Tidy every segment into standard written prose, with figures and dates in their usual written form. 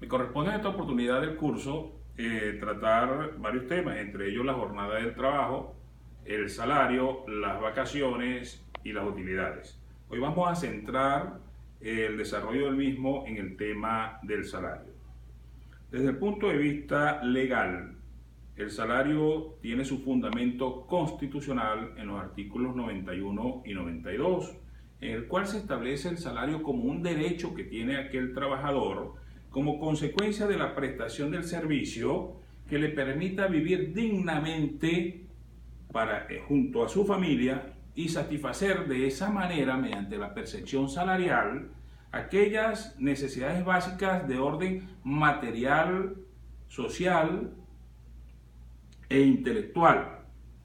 Me corresponde en esta oportunidad del curso tratar varios temas, entre ellos la jornada del trabajo, el salario, las vacaciones y las utilidades. Hoy vamos a centrar el desarrollo del mismo en el tema del salario. Desde el punto de vista legal, el salario tiene su fundamento constitucional en los artículos 91 y 92, en el cual se establece el salario como un derecho que tiene aquel trabajador como consecuencia de la prestación del servicio que le permita vivir dignamente junto a su familia y satisfacer de esa manera, mediante la percepción salarial, aquellas necesidades básicas de orden material, social e intelectual,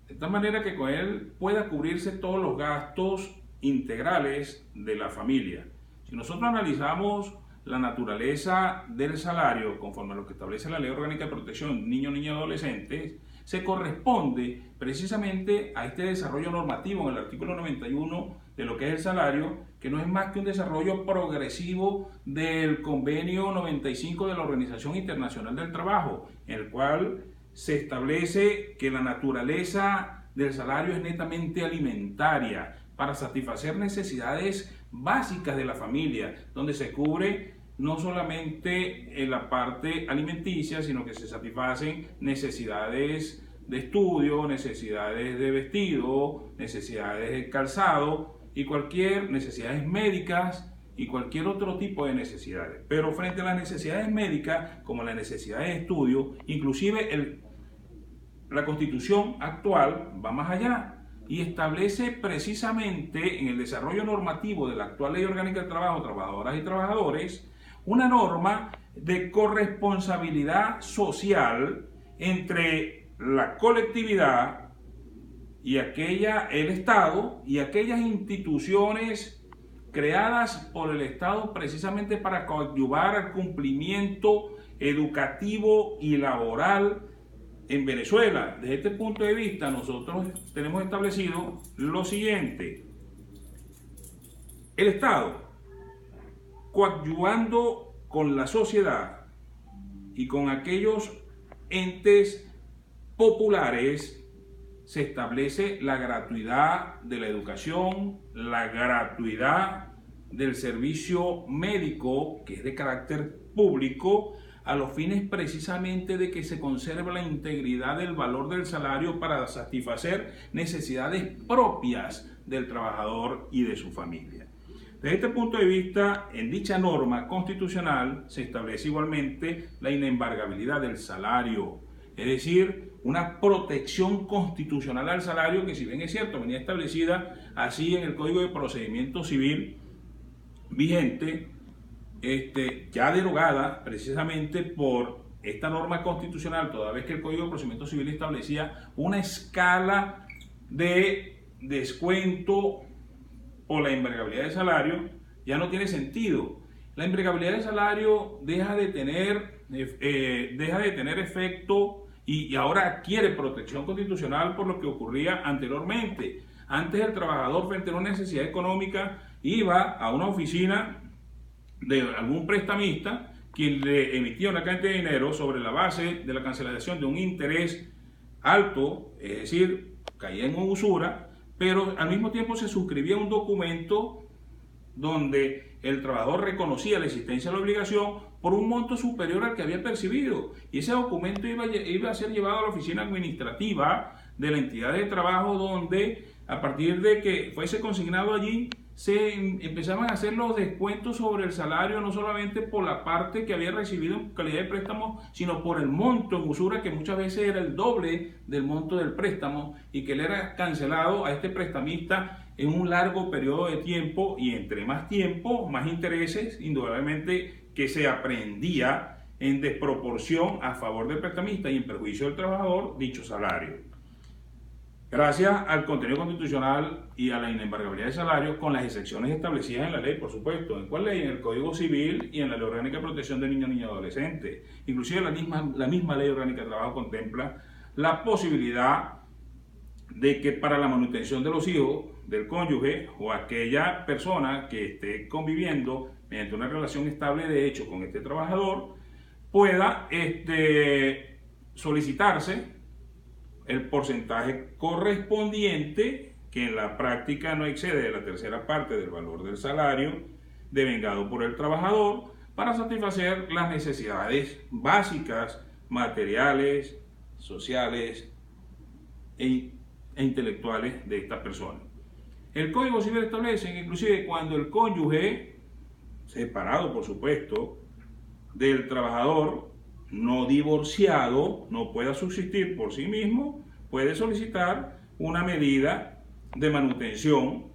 de tal manera que con él pueda cubrirse todos los gastos integrales de la familia. Si nosotros analizamos la naturaleza del salario, conforme a lo que establece la Ley Orgánica de Protección Niños, Niñas y Adolescentes, se corresponde precisamente a este desarrollo normativo en el artículo 91 de lo que es el salario, que no es más que un desarrollo progresivo del convenio 95 de la Organización Internacional del Trabajo, en el cual se establece que la naturaleza del salario es netamente alimentaria para satisfacer necesidades básicas de la familia, donde se cubre no solamente en la parte alimenticia, sino que se satisfacen necesidades de estudio, necesidades de vestido, necesidades de calzado y cualquier necesidades médicas y cualquier otro tipo de necesidades. Pero frente a las necesidades médicas, como las necesidades de estudio, inclusive la Constitución actual va más allá y establece precisamente en el desarrollo normativo de la actual Ley Orgánica del Trabajo, trabajadoras y trabajadores, una norma de corresponsabilidad social entre la colectividad y el Estado y aquellas instituciones creadas por el Estado precisamente para coadyuvar al cumplimiento educativo y laboral en Venezuela. Desde este punto de vista, nosotros tenemos establecido lo siguiente: el Estado, coadyuvando con la sociedad y con aquellos entes populares, se establece la gratuidad de la educación, la gratuidad del servicio médico, que es de carácter público, a los fines precisamente de que se conserve la integridad del valor del salario para satisfacer necesidades propias del trabajador y de su familia. Desde este punto de vista, en dicha norma constitucional se establece igualmente la inembargabilidad del salario, es decir, una protección constitucional al salario que, si bien es cierto, venía establecida así en el Código de Procedimiento Civil vigente, ya derogada precisamente por esta norma constitucional, toda vez que el Código de Procedimiento Civil establecía una escala de descuento o la imbrogabilidad del salario, ya no tiene sentido. La imbrogabilidad del salario deja de tener efecto y ahora adquiere protección constitucional por lo que ocurría anteriormente. Antes el trabajador, frente a una necesidad económica, iba a una oficina de algún prestamista quien le emitía una cantidad de dinero sobre la base de la cancelación de un interés alto, es decir, caía en usura, pero al mismo tiempo se suscribía un documento donde el trabajador reconocía la existencia de la obligación por un monto superior al que había percibido, y ese documento iba a ser llevado a la oficina administrativa de la entidad de trabajo, donde a partir de que fuese consignado allí se empezaban a hacer los descuentos sobre el salario, no solamente por la parte que había recibido en calidad de préstamo, sino por el monto en usura, que muchas veces era el doble del monto del préstamo y que le era cancelado a este prestamista en un largo periodo de tiempo, y entre más tiempo, más intereses, indudablemente que se aprendía en desproporción a favor del prestamista y en perjuicio del trabajador dicho salario. Gracias al contenido constitucional y a la inembargabilidad de salarios, con las excepciones establecidas en la ley, por supuesto. ¿En cuál ley? En el Código Civil y en la Ley Orgánica de Protección de Niños, Niñas y Adolescentes. Inclusive la misma Ley Orgánica de Trabajo contempla la posibilidad de que para la manutención de los hijos del cónyuge o aquella persona que esté conviviendo mediante una relación estable de hecho con este trabajador, pueda solicitarse el porcentaje correspondiente, que en la práctica no excede de la tercera parte del valor del salario devengado por el trabajador, para satisfacer las necesidades básicas, materiales, sociales e intelectuales de esta persona. El Código Civil establece que inclusive cuando el cónyuge, separado por supuesto, del trabajador no divorciado, no pueda subsistir por sí mismo, puede solicitar una medida de manutención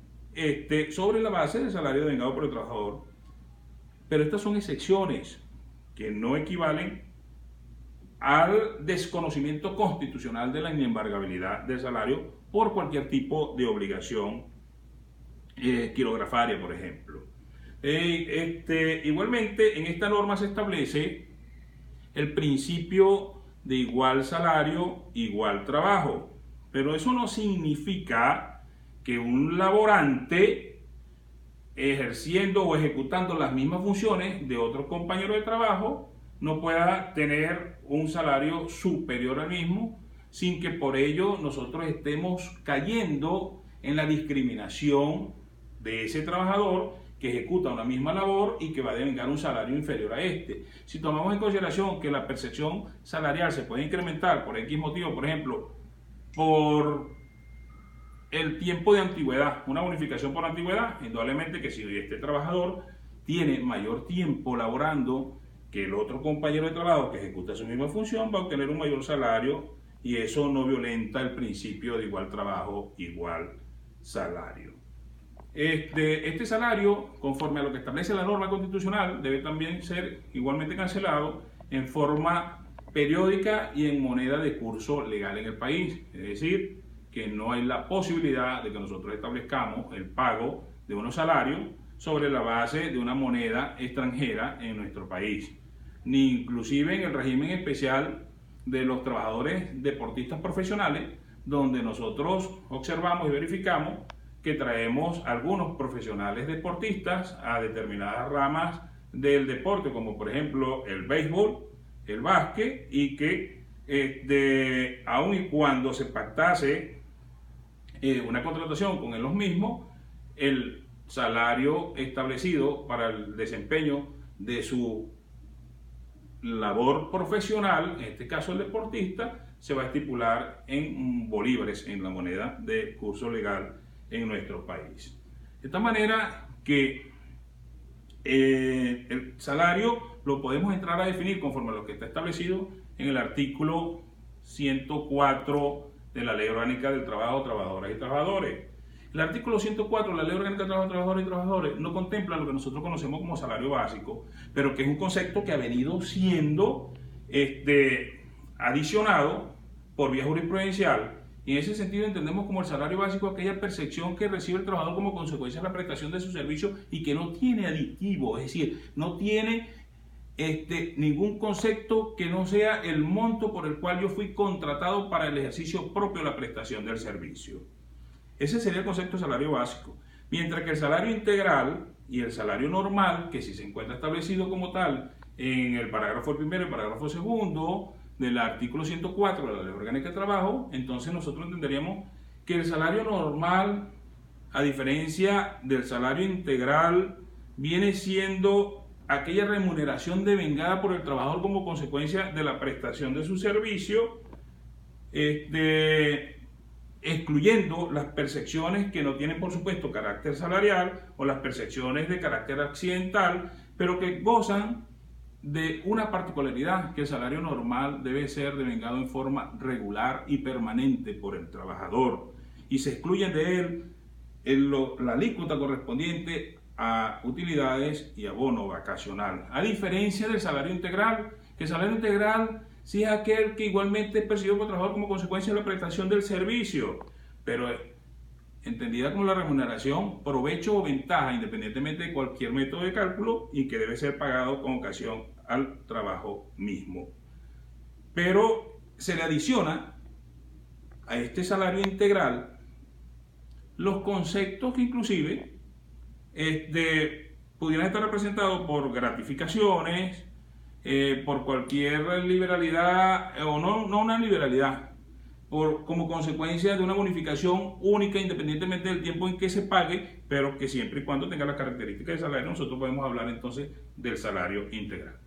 sobre la base del salario devengado por el trabajador. Pero estas son excepciones que no equivalen al desconocimiento constitucional de la inembargabilidad del salario por cualquier tipo de obligación quirografaria, por ejemplo. Igualmente, en esta norma se establece el principio de igual salario, igual trabajo. Pero eso no significa que un laborante ejerciendo o ejecutando las mismas funciones de otro compañero de trabajo no pueda tener un salario superior al mismo, sin que por ello nosotros estemos cayendo en la discriminación de ese trabajador que ejecuta una misma labor y que va a devengar un salario inferior a este. Si tomamos en consideración que la percepción salarial se puede incrementar por X motivo, por ejemplo, por el tiempo de antigüedad, una bonificación por antigüedad, indudablemente que si este trabajador tiene mayor tiempo laborando que el otro compañero de trabajo que ejecuta su misma función, va a obtener un mayor salario, y eso no violenta el principio de igual trabajo, igual salario. Este salario, conforme a lo que establece la norma constitucional, debe también ser igualmente cancelado en forma periódica y en moneda de curso legal en el país. Es decir, que no hay la posibilidad de que nosotros establezcamos el pago de unos salarios sobre la base de una moneda extranjera en nuestro país, ni inclusive en el régimen especial de los trabajadores deportistas profesionales, donde nosotros observamos y verificamos que traemos algunos profesionales deportistas a determinadas ramas del deporte, como por ejemplo el béisbol, el básquet, y que aun y cuando se pactase una contratación con los mismos, el salario establecido para el desempeño de su labor profesional, en este caso el deportista, se va a estipular en bolívares, en la moneda de curso legal en nuestro país. De esta manera que el salario lo podemos entrar a definir conforme a lo que está establecido en el artículo 104 de la Ley Orgánica del Trabajo, Trabajadoras y Trabajadores. El artículo 104 de la Ley Orgánica del Trabajo, Trabajadoras y Trabajadores no contempla lo que nosotros conocemos como salario básico, pero que es un concepto que ha venido siendo adicionado por vía jurisprudencial. Y en ese sentido entendemos como el salario básico aquella percepción que recibe el trabajador como consecuencia de la prestación de su servicio y que no tiene aditivo, es decir, no tiene ningún concepto que no sea el monto por el cual yo fui contratado para el ejercicio propio de la prestación del servicio. Ese sería el concepto de salario básico. Mientras que el salario integral y el salario normal, que si se encuentra establecido como tal en el parágrafo primero y el parágrafo segundo del artículo 104 de la Ley Orgánica de Trabajo, entonces nosotros entenderíamos que el salario normal, a diferencia del salario integral, viene siendo aquella remuneración devengada por el trabajador como consecuencia de la prestación de su servicio, excluyendo las percepciones que no tienen, por supuesto, carácter salarial o las percepciones de carácter accidental, pero que gozan de una particularidad, que el salario normal debe ser devengado en forma regular y permanente por el trabajador, y se excluyen de él la alícuota correspondiente a utilidades y abono vacacional, a diferencia del salario integral, que el salario integral sí es aquel que igualmente es percibido por el trabajador como consecuencia de la prestación del servicio, pero entendida como la remuneración, provecho o ventaja, independientemente de cualquier método de cálculo, y que debe ser pagado con ocasión al trabajo mismo. Pero se le adiciona a este salario integral los conceptos que inclusive pudieran estar representados por gratificaciones, por cualquier liberalidad, o no una liberalidad, como consecuencia de una bonificación única independientemente del tiempo en que se pague, pero que siempre y cuando tenga las características de salario, nosotros podemos hablar entonces del salario integral.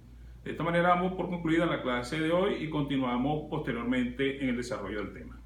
De esta manera damos por concluida la clase de hoy y continuamos posteriormente en el desarrollo del tema.